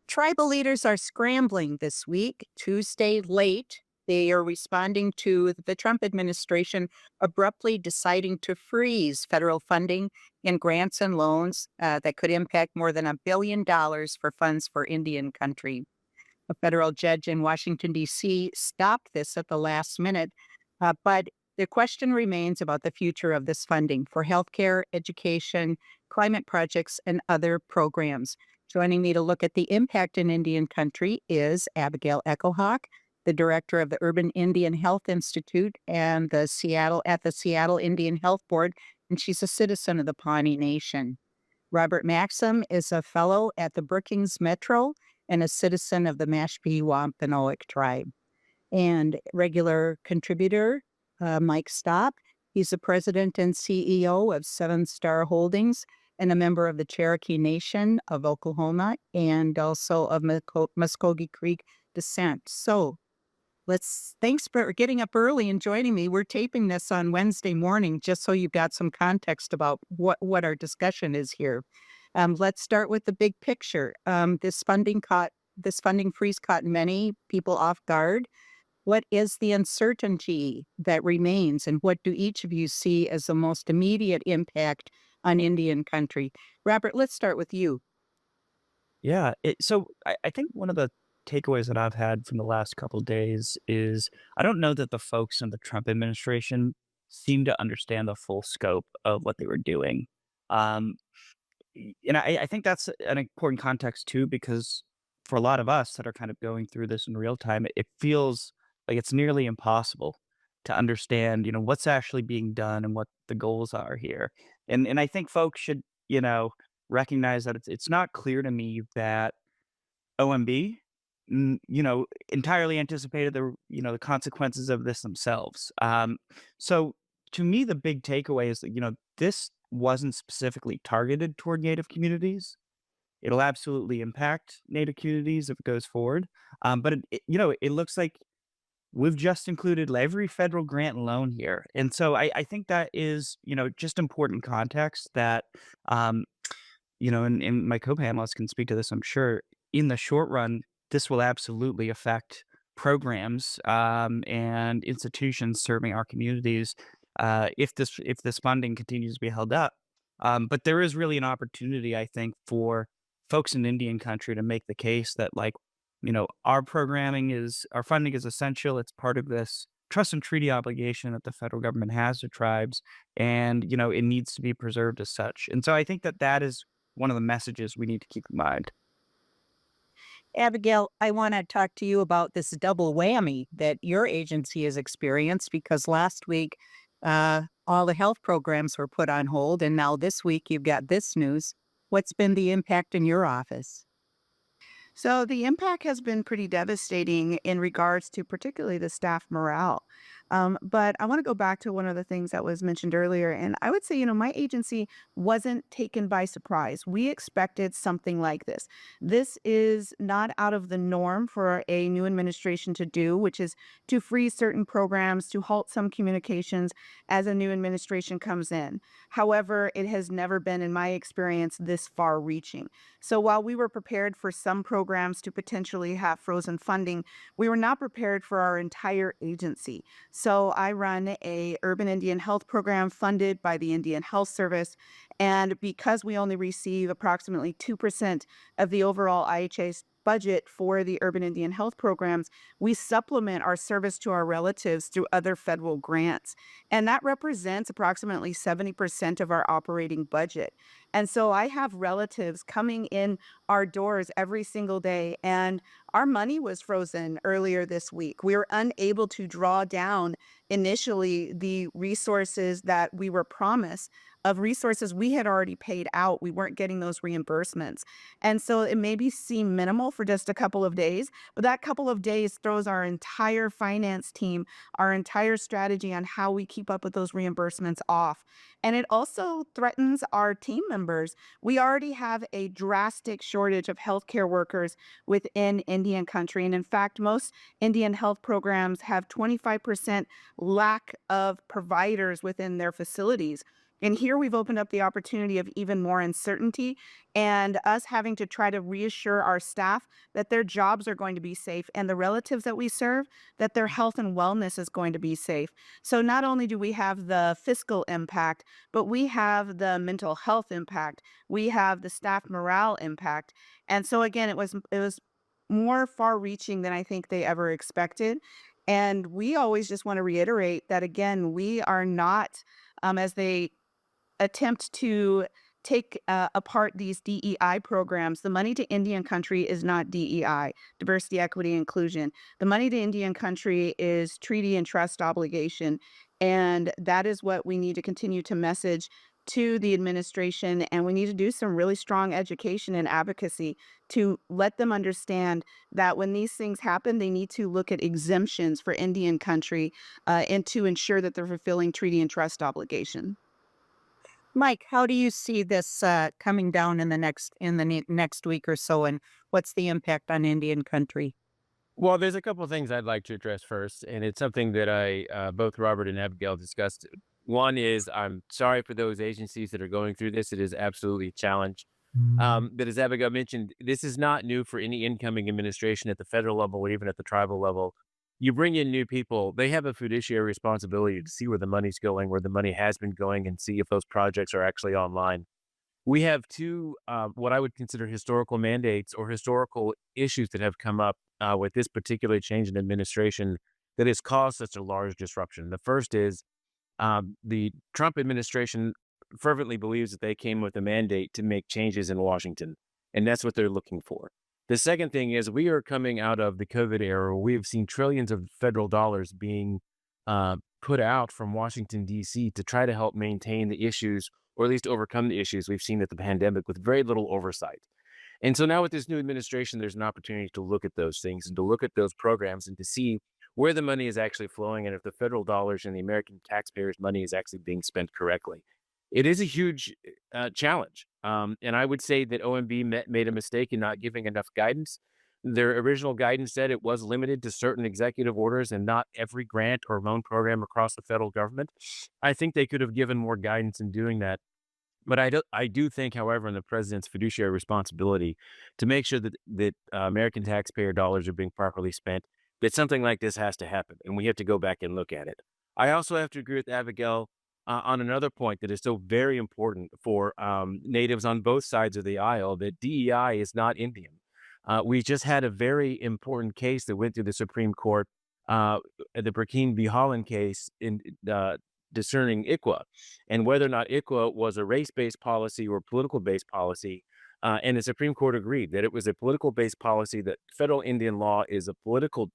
Tribal leaders are scrambling this week to stay late. They are responding to the Trump administration abruptly deciding to freeze federal funding and grants and loans that could impact more than $1 billion for funds for Indian country. A federal judge in Washington, D.C. stopped this at the last minute, but the question remains about the future of this funding for healthcare, education, climate projects, and other programs. Joining me to look at the impact in Indian country is Abigail Echohawk, the director of the Urban Indian Health Institute and the Seattle Indian Health Board, and she's a citizen of the Pawnee Nation. Robert Maxim is a fellow at the Brookings Metro and a citizen of the Mashpee Wampanoag tribe. And regular contributor Mike Stopp, he's the president and CEO of Seven Star Holdings and a member of the Cherokee Nation of Oklahoma and also of Muskogee Creek descent. So thanks for getting up early and joining me. We're taping this on Wednesday morning, just so you've got some context about what our discussion is here. Let's start with the big picture. This funding freeze caught many people off guard. What is the uncertainty that remains, and what do each of you see as the most immediate impact on Indian country? Robert, let's start with you. I think one of the takeaways that I've had from the last couple days is I don't know that the folks in the Trump administration seem to understand the full scope of what they were doing. Um, and I think that's an important context too, because for a lot of us that are kind of going through this in real time, it feels like it's nearly impossible to understand, what's actually being done and what the goals are here. And I think folks should, recognize that it's not clear to me that OMB, entirely anticipated the consequences of this themselves. So to me, the big takeaway is that, this wasn't specifically targeted toward Native communities. It'll absolutely impact Native communities if it goes forward. But it looks like we've just included every federal grant and loan here. And so I think that is, just important context that, um, and my co-panelists can speak to this, I'm sure. In the short run, this will absolutely affect programs and institutions serving our communities if this funding continues to be held up. But there is really an opportunity, I think, for folks in Indian country to make the case that, like, our funding is essential. It's part of this trust and treaty obligation that the federal government has to tribes, and it needs to be preserved as such. And so I think that that is one of the messages we need to keep in mind. Abigail, I want to talk to you about this double whammy that your agency has experienced because last week all the health programs were put on hold, and now this week you've got this news. What's been the impact in your office? So the impact has been pretty devastating in regards to particularly the staff morale. But I want to go back to one of the things that was mentioned earlier. And I would say, my agency wasn't taken by surprise. We expected something like this. This is not out of the norm for a new administration to do, which is to freeze certain programs, to halt some communications as a new administration comes in. However, it has never been, in my experience, this far reaching. So while we were prepared for some programs to potentially have frozen funding, we were not prepared for our entire agency. So I run a urban Indian health program funded by the Indian Health Service. And because we only receive approximately 2% of the overall IHA's budget for the urban Indian health programs, we supplement our service to our relatives through other federal grants. And that represents approximately 70% of our operating budget. And so I have relatives coming in our doors every single day, and our money was frozen earlier this week. We were unable to draw down initially the resources that we were promised of resources we had already paid out. We weren't getting those reimbursements. And so it maybe seemed minimal for just a couple of days, but that couple of days throws our entire finance team, our entire strategy on how we keep up with those reimbursements off. And it also threatens our team members. We already have a drastic shortage of healthcare workers within Indian country. And in fact, most Indian health programs have 25% lack of providers within their facilities. And here we've opened up the opportunity of even more uncertainty and us having to try to reassure our staff that their jobs are going to be safe and the relatives that we serve, that their health and wellness is going to be safe. So not only do we have the fiscal impact, but we have the mental health impact. We have the staff morale impact. And so again, it was more far reaching than I think they ever expected. And we always just want to reiterate that again, we are not as they attempt to take apart these DEI programs. The money to Indian country is not DEI, diversity, equity, inclusion. The money to Indian country is treaty and trust obligation. And that is what we need to continue to message to the administration. And we need to do some really strong education and advocacy to let them understand that when these things happen, they need to look at exemptions for Indian country and to ensure that they're fulfilling treaty and trust obligation. Mike, how do you see this coming down in the next week or so, and what's the impact on Indian country? Well, there's a couple of things I'd like to address first, and it's something that both Robert and Abigail discussed. One is I'm sorry for those agencies that are going through this. It is absolutely a challenge. But as Abigail mentioned, this is not new for any incoming administration at the federal level or even at the tribal level. You bring in new people, they have a fiduciary responsibility to see where the money's going, where the money has been going, and see if those projects are actually online. We have two, what I would consider historical mandates or historical issues that have come up with this particular change in administration that has caused such a large disruption. The first is the Trump administration fervently believes that they came with a mandate to make changes in Washington, and that's what they're looking for. The second thing is we are coming out of the COVID era. Where we've seen trillions of federal dollars being put out from Washington, D.C. to try to help maintain the issues or at least overcome the issues we've seen with the pandemic with very little oversight. And so now with this new administration, there's an opportunity to look at those things and to look at those programs and to see where the money is actually flowing and if the federal dollars and the American taxpayers' money is actually being spent correctly. It is a huge challenge. And I would say that OMB made a mistake in not giving enough guidance. Their original guidance said it was limited to certain executive orders and not every grant or loan program across the federal government. I think they could have given more guidance in doing that. But I do think, however, in the president's fiduciary responsibility to make sure that American taxpayer dollars are being properly spent, that something like this has to happen, and we have to go back and look at it. I also have to agree with Abigail on another point that is so very important for natives on both sides of the aisle, that DEI is not Indian. We just had a very important case that went through the Supreme Court, the Burkine v. Holland case in discerning ICWA and whether or not ICWA was a race-based policy or political-based policy. And the Supreme Court agreed that it was a political-based policy, that federal Indian law is a political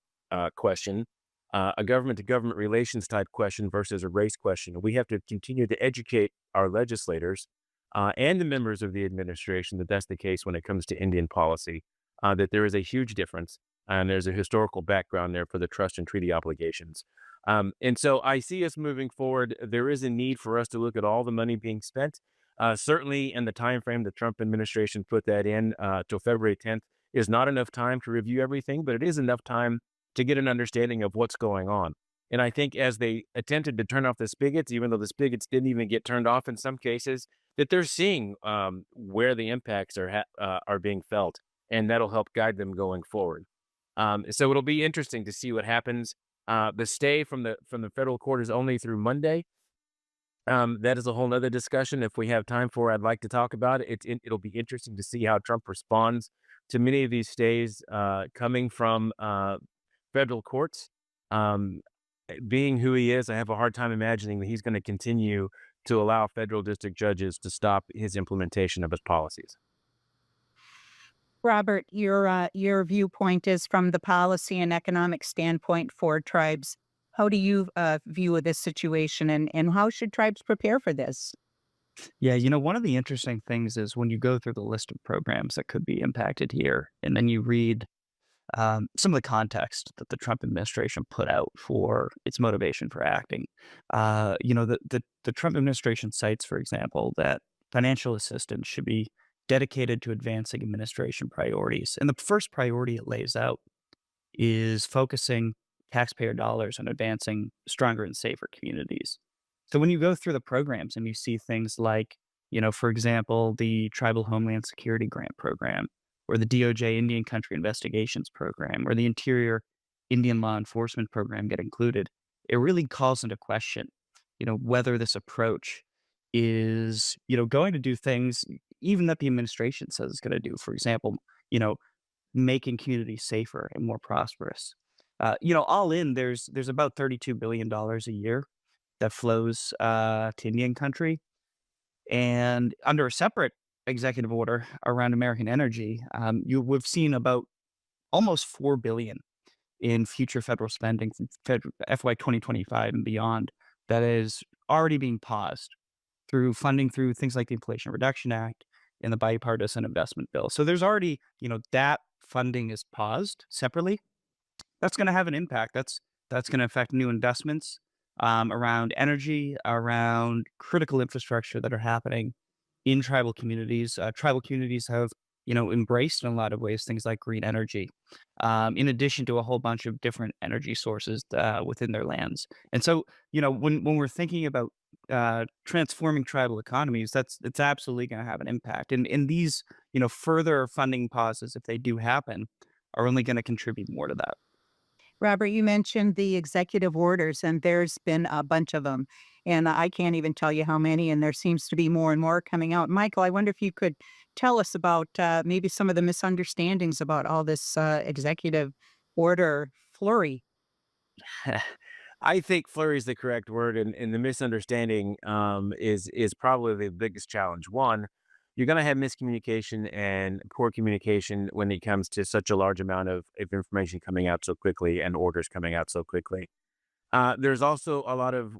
question, a government-to-government relations type question versus a race question. We have to continue to educate our legislators and the members of the administration that that's the case when it comes to Indian policy, that there is a huge difference and there's a historical background there for the trust and treaty obligations. And so I see us moving forward. There is a need for us to look at all the money being spent. Certainly in the time frame the Trump administration put that in till February 10th is not enough time to review everything, but it is enough time to get an understanding of what's going on. And I think as they attempted to turn off the spigots, even though the spigots didn't even get turned off in some cases, that they're seeing where the impacts are being felt, and that'll help guide them going forward. So it'll be interesting to see what happens. The stay from the federal court is only through Monday. That is a whole nother discussion. If we have time for, I'd like to talk about it. It'll be interesting to see how Trump responds to many of these stays coming from federal courts. Being who he is, I have a hard time imagining that he's going to continue to allow federal district judges to stop his implementation of his policies. Robert, your viewpoint is from the policy and economic standpoint for tribes. How do you view this situation, and how should tribes prepare for this? Yeah, one of the interesting things is when you go through the list of programs that could be impacted here, and then you read some of the context that the Trump administration put out for its motivation for acting. The Trump administration cites, for example, that financial assistance should be dedicated to advancing administration priorities. And the first priority it lays out is focusing taxpayer dollars on advancing stronger and safer communities. So when you go through the programs and you see things like, for example, the Tribal Homeland Security Grant Program, or the DOJ Indian Country Investigations Program, or the Interior Indian Law Enforcement Program get included, it really calls into question, whether this approach is, going to do things even that the administration says it's going to do. For example, you know, making communities safer and more prosperous. All in, there's about $32 billion a year that flows to Indian country, and under a separate executive order around American energy, we've seen about almost $4 billion in future federal spending from FY 2025 and beyond that is already being paused through funding through things like the Inflation Reduction Act and the bipartisan investment bill. So there's already, that funding is paused separately. That's going to have an impact. That's going to affect new investments around energy, around critical infrastructure that are happening in tribal communities. Tribal communities have, embraced in a lot of ways things like green energy, in addition to a whole bunch of different energy sources within their lands. And so, when we're thinking about transforming tribal economies, it's absolutely going to have an impact. And these, further funding pauses, if they do happen, are only going to contribute more to that. Robert, you mentioned the executive orders, and there's been a bunch of them. And I can't even tell you how many, and there seems to be more and more coming out. Michael, I wonder if you could tell us about maybe some of the misunderstandings about all this executive order flurry. I think flurry is the correct word, and the misunderstanding is probably the biggest challenge. One, you're going to have miscommunication and poor communication when it comes to such a large amount of information coming out so quickly and orders coming out so quickly. There's also a lot of,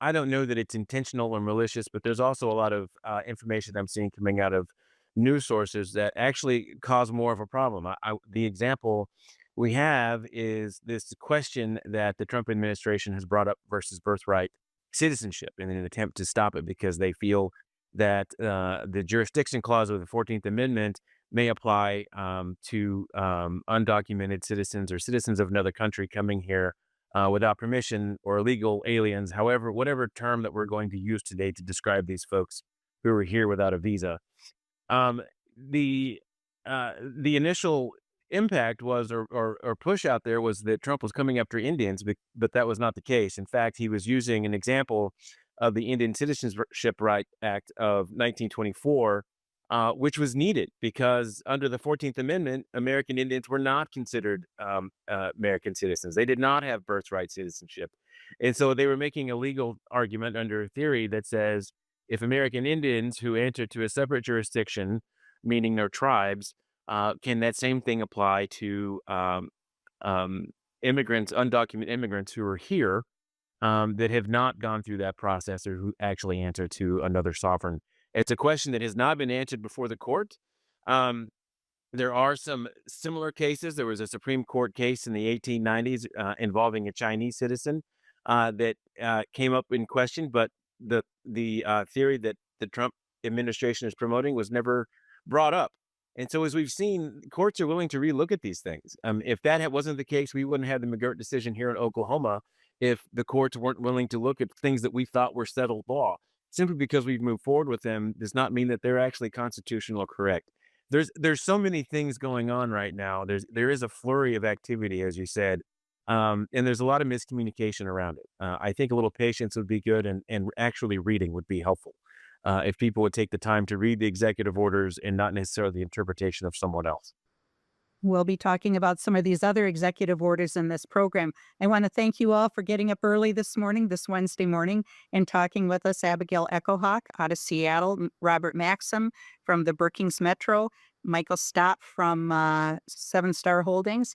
I don't know that it's intentional or malicious, but there's also a lot of information I'm seeing coming out of news sources that actually cause more of a problem. The example we have is this question that the Trump administration has brought up versus birthright citizenship in an attempt to stop it because they feel that the jurisdiction clause of the 14th Amendment may apply to undocumented citizens or citizens of another country coming here without permission, or illegal aliens, however, whatever term that we're going to use today to describe these folks who are here without a visa. Um, the the initial impact was, or push out there, was that Trump was coming after Indians, but that was not the case. In fact, he was using an example of the Indian Citizenship Right Act of 1924, which was needed because under the 14th Amendment, American Indians were not considered American citizens. They did not have birthright citizenship. And so they were making a legal argument under a theory that says if American Indians who enter to a separate jurisdiction, meaning their tribes, can that same thing apply to immigrants, undocumented immigrants who are here that have not gone through that process or who actually answer to another sovereign? It's a question that has not been answered before the court. There are some similar cases. There was a Supreme Court case in the 1890s involving a Chinese citizen that came up in question, but the theory that the Trump administration is promoting was never brought up. And so, as we've seen, courts are willing to relook at these things. If that wasn't the case, we wouldn't have the McGirt decision here in Oklahoma if the courts weren't willing to look at things that we thought were settled law. Simply because we've moved forward with them does not mean that they're actually constitutional or correct. There's so many things going on right now. There is a flurry of activity, as you said, and there's a lot of miscommunication around it. I think a little patience would be good, and actually reading would be helpful. If people would take the time to read the executive orders and not necessarily the interpretation of someone else. We'll be talking about some of these other executive orders in this program. I want to thank you all for getting up early this morning, this Wednesday morning, and talking with us. Abigail Echohawk out of Seattle, Robert Maxim from the Brookings Metro, Michael Stott from Seven Star Holdings.